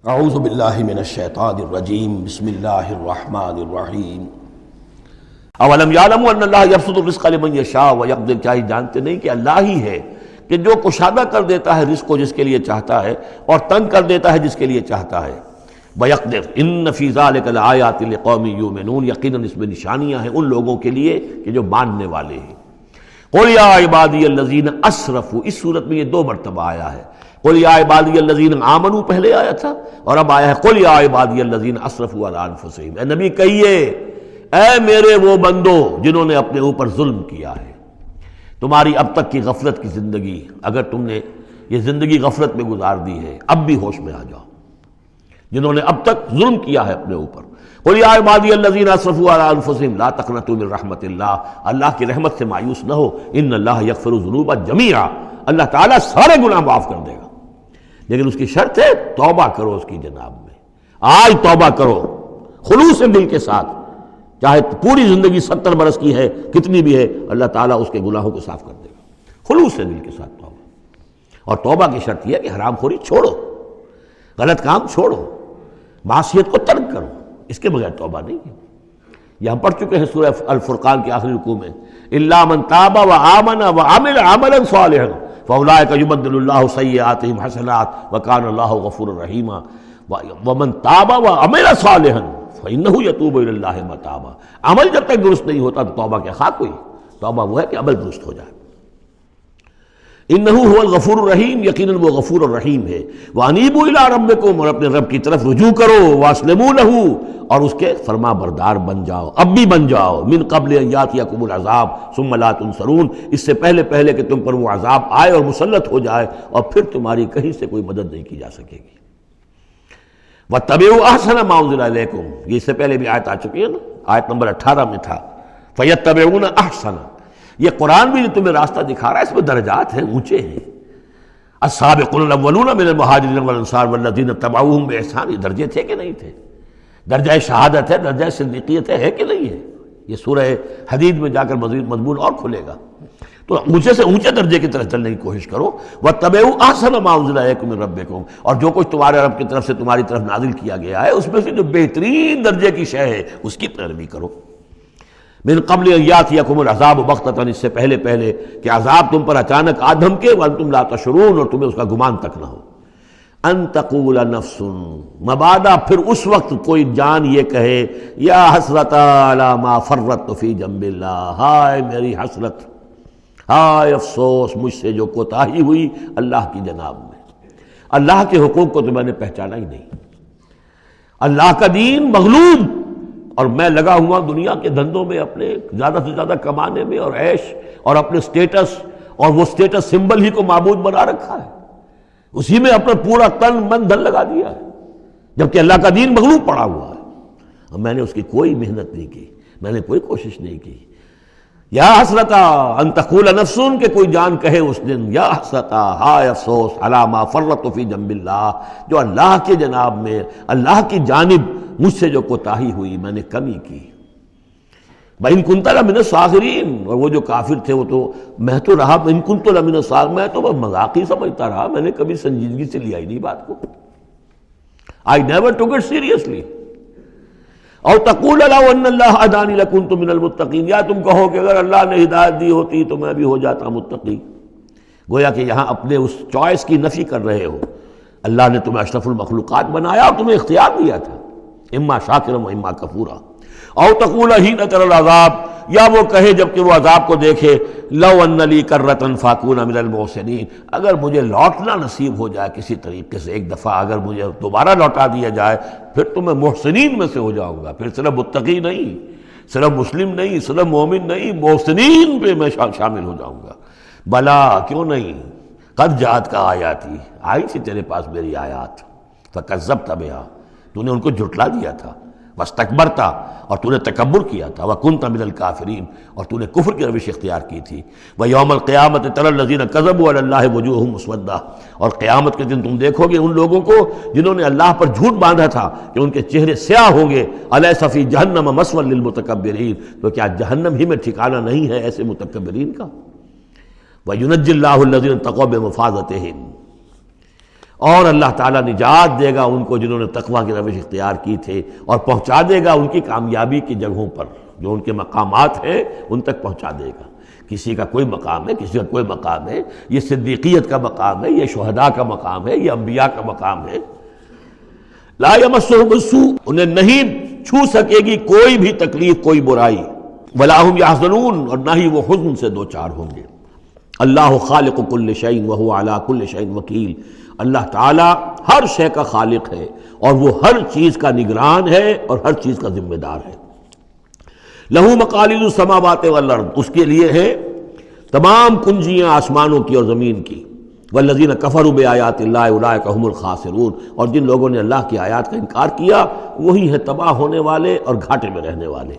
اعوذ باللہ من الشیطان الرجیم بسم اللہ الرحمن الرحیم اولم یعلموا ان اللہ یبسط الرزق لمن یشاء ویقدر، کیا یہ جانتے نہیں کہ اللہ ہی ہے کہ جو کشادہ کر دیتا ہے رزق کو جس کے لیے چاہتا ہے اور تنگ کر دیتا ہے جس کے لیے چاہتا ہے۔ ویقدر ان فی ذلک لآیات لقوم یؤمنون، یقیناً اس میں نشانیاں ہیں ان لوگوں کے لیے کہ جو ماننے والے ہیں۔ قل یا عبادی الذین اسرفوا، اس صورت میں یہ دو مرتبہ آیا ہے۔ قل یا عبادی الذین آمنوا پہلے آیا تھا اور اب آیا ہے قل یا عبادی الذین اسرفوا علی انفسہم۔ اے نبی کہیے اے میرے وہ بندو جنہوں نے اپنے اوپر ظلم کیا ہے۔ تمہاری اب تک کی غفلت کی زندگی، اگر تم نے یہ زندگی غفلت میں گزار دی ہے، اب بھی ہوش میں آ جاؤ۔ جنہوں نے اب تک ظلم کیا ہے اپنے اوپر، قل یا عبادی الذین اسرفوا علی انفسہم لا تقنطوا من رحمت اللہ، اللہ کی رحمت سے مایوس نہ ہو، ان اللہ یغفر الذنوب جمیعا، اللہ تعالیٰ سارے گناہ معاف کر دے گا، لیکن اس کی شرط ہے توبہ کرو اس کی جناب میں۔ آج توبہ کرو خلوص دل کے ساتھ، چاہے پوری زندگی 70 برس کی ہے کتنی بھی ہے، اللہ تعالیٰ اس کے گناہوں کو صاف کر دے گا، خلوص دل کے ساتھ توبہ۔ اور توبہ کی شرط یہ ہے کہ حرام خوری چھوڑو، غلط کام چھوڑو، معصیت کو ترک کرو، اس کے بغیر توبہ نہیں ہے۔ یہ ہم پڑھ چکے ہیں سورہ الفرقان کے آخری رکوع میں، الا من تاب وآمن وعمل عملا صالحا فاولئک یبدل اللہ سیئاتہم حسنات وکان اللہ غفورا رحیما ومن تاب وعمل صالحا فانہ یتوب الی اللہ متابا۔ عمل جب تک درست نہیں ہوتا تو توبہ کیا خاک ہوئی؟ توبہ وہ ہے کہ عمل درست ہو جائے۔ انہ هو الغفور الرحیم، یقیناً وہ غفور الرحیم ہے۔ وانیبوا الی ربکم، اور اپنے رب کی طرف رجوع کرو، واسلموا لہ، اور اس کے فرما بردار بن جاؤ، اب بھی بن جاؤ، من قبل ان یاتیکم العذاب ثم لا تنصرون، اس سے پہلے کہ تم پر وہ عذاب آئے اور مسلط ہو جائے اور پھر تمہاری کہیں سے کوئی مدد نہیں کی جا سکے گی۔ واتبعوا احسن ما انزل الیکم، یہ اس سے پہلے بھی آیت آ چکی ہے نا، آیت نمبر 18 میں تھا فیتبعون احسن۔ یہ قرآن بھی جو تمہیں راستہ دکھا رہا ہے اس میں درجات ہیں، اونچے ہیں۔ السابقون الاولون من المہاجرین والانصار والذین اتبعوہم باحسان، یہ درجے تھے کہ نہیں تھے؟ درجہ شہادت ہے، درجہ صدیقیت ہے کہ نہیں ہے؟ یہ سورہ حدید میں جا کر مزید مضمون اور کھلے گا۔ تو اونچے سے اونچے درجے کی طرف چلنے کی کوشش کرو۔ واتبعوا احسن ما انزل الیکم من ربکم، اور جو کچھ تمہارے رب کی طرف سے تمہاری طرف نازل کیا گیا ہے اس میں سے جو بہترین درجے کی شے ہے اس کی پیروی کرو۔ من قبل ان یاتیکم العذاب بغتۃ، اس سے پہلے کہ عذاب تم پر اچانک آ دھمکے، وانتم لا تشعرون، اور تمہیں اس کا گمان تک نہ ہو۔ ان تقول نفس، مبادا پھر اس وقت کوئی جان یہ کہے، یا حسرۃ علی ما فرطت فی جنب اللہ، ہائے میری حسرت، ہائے افسوس مجھ سے جو کوتاہی ہوئی اللہ کی جناب میں، اللہ کے حقوق کو تو میں نے پہچانا ہی نہیں، اللہ کا دین مغلوب، اور میں لگا ہوا دنیا کے دھندوں میں اپنے زیادہ سے زیادہ کمانے میں اور عیش اور اپنے سٹیٹس، اور وہ سٹیٹس سمبل ہی کو معبود بنا رکھا ہے، اسی میں اپنا پورا تن من دھن لگا دیا ہے، جبکہ اللہ کا دین مغلوب پڑا ہوا ہے، اور میں نے اس کی کوئی محنت نہیں کی، میں نے کوئی کوشش نہیں کی۔ یا حسرتا ان تقول نفس، کہ کوئی جان کہے اس دن، یا حسرتا ہائے افسوس، علی ما فرطت فی جنب اللہ، جو اللہ کے جناب میں، اللہ کی جانب مجھ سے جو کوتاہی ہوئی، میں نے کمی کی۔ وَإِن كُنتَ لَمِنَ الصَّاغِرِينَ، اور وہ جو کافر تھے وہ تو، میں تو رہا إِن كُنتُ لَمِنَ الصَّاغِرِينَ، میں تو مذاق ہی سمجھتا رہا، میں نے کبھی سنجیدگی سے لیا ہی نہیں بات کو۔ I never took it seriously۔ اور تقول لو ان اللہ ہدانی لکنت من المتقین، یا تم کہو کہ اگر اللہ نے ہدایت دی ہوتی تو میں بھی ہو جاتا متقی۔ گویا کہ یہاں اپنے اس چوائس کی نفی کر رہے ہو، اللہ نے تمہیں اشرف المخلوقات بنایا اور تمہیں اختیار دیا تھا، اما شاکرا و اما کفورا۔ او تقول حین تری العذاب، یا وہ کہے جب کہ وہ عذاب کو دیکھے، لو ان لی کرۃ فاکون من المحسنین، اگر مجھے لوٹنا نصیب ہو جائے کسی طریقے سے، ایک دفعہ اگر مجھے دوبارہ لوٹا دیا جائے پھر تو میں محسنین میں سے ہو جاؤں گا، پھر صرف متقی نہیں، صرف مسلم نہیں، صرف مومن نہیں، محسنین پہ میں شامل ہو جاؤں گا۔ بلا، کیوں نہیں، قد جاءتک آیاتی، آئی تھی تیرے پاس میری آیات، فکذبت بہا، تو نے ان کو جھٹلا دیا تھا، واستکبرت، اور تو نے تکبر کیا تھا، وکنت من الکافرین، اور تو نے کفر کی روش اختیار کی تھی۔ ویوم القیامت تری الذین کذبوا علی اللہ وجوہہم مسودہ، اور قیامت کے دن تم دیکھو گے ان لوگوں کو جنہوں نے اللہ پر جھوٹ باندھا تھا کہ ان کے چہرے سیاہ ہوں گے۔ الیس فی جہنم مثوی للمتکبرین، تو کیا جہنم ہی میں ٹھکانہ نہیں ہے ایسے متکبرین کا؟ وینجی اللہ الذین اتقوا بمفازتہم، اور اللہ تعالیٰ نجات دے گا ان کو جنہوں نے تقویٰ کی روش اختیار کی تھے، اور پہنچا دے گا ان کی کامیابی کی جگہوں پر، جو ان کے مقامات ہیں ان تک پہنچا دے گا۔ کسی کا کوئی مقام ہے، کسی کا کوئی مقام ہے، یہ صدیقیت کا مقام ہے، یہ شہداء کا مقام ہے، یہ انبیاء کا مقام ہے۔ لا یمسہم السوء، انہیں نہیں چھو سکے گی کوئی بھی تکلیف، کوئی برائی، ولا ہم یحزنون، اور نہ ہی وہ حزن سے دوچار ہوں گے۔ اللہ خالق کل شیء وہو علی کل شیء وکیل، اللہ تعالیٰ ہر شے کا خالق ہے اور وہ ہر چیز کا نگران ہے اور ہر چیز کا ذمہ دار ہے۔ لہو مقالید السماوات والارض، اس کے لیے ہے تمام کنجیاں آسمانوں کی اور زمین کی۔ والذین کفروا بآیات اللہ اولئک هم الخاسرون، اور جن لوگوں نے اللہ کی آیات کا انکار کیا وہی ہے تباہ ہونے والے اور گھاٹے میں رہنے والے۔